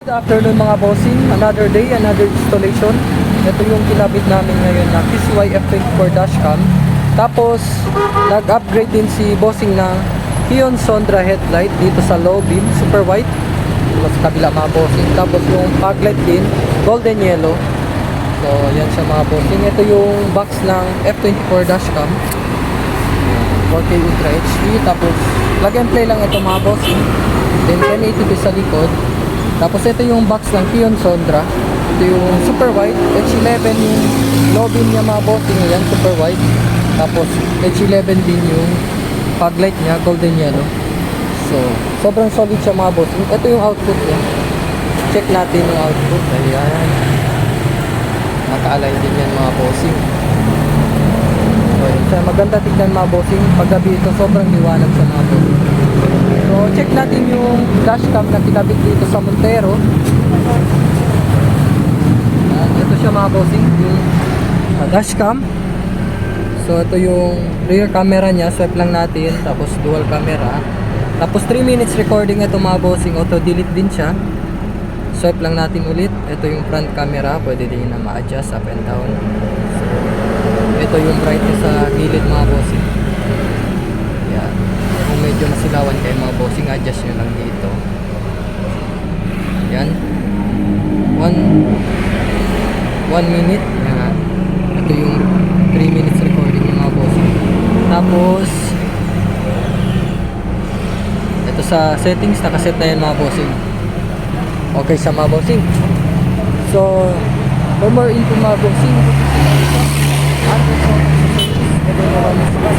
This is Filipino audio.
Good afternoon mga bossing, another day, another installation. Ito yung kinabit namin ngayon na KCY-F24 dashcam. Tapos nag-upgrade din si bossing ng Kion Sondra headlight dito sa low beam, super white. Tapos sa kabila mga bossing. Tapos yung fog light din, golden yellow. So yan siya mga bossing. Ito yung box ng F24 dashcam, 4K Ultra HD. Tapos plug and play lang ito mga bossing. Then 1080p sa likod. Tapos ito yung box ng Kion Sondra. Ito yung super white, H11 yung low beam niya mga bossing. Yan, super white. Tapos H11 din yung fog light niya, golden yellow. So, sobrang solid siya mga bossing. Ito yung output niya. Check natin yung output. Ayan. Naka-align din yan mga bossing. So, yun siya. Maganda tignan mga bossing. Paggabi ito, sobrang liwanag sa mga bossing. So, check natin yung dashcam na kinabit dito sa Montero. Ito siya mga bossing, yung dashcam. So, ito yung rear camera niya. Swipe lang natin. Tapos, dual camera. Tapos, 3 minutes recording ito mga bossing. Auto-delete din siya. Swipe lang natin ulit. Ito yung front camera. Pwede din na ma-adjust up and down. So, ito yung brightness sa gilid mga bossing. Yan. Kung medyo masilawan kayo mga bossing, adjust nyo lang dito. Yan. 1 minute. Yan. Ito yung 3 minutes recording ng mga bossing. Tapos ito sa settings, nakaset na yan mga bossing. Okay sa mga bossing. So for more info mga bossing, ito naman sa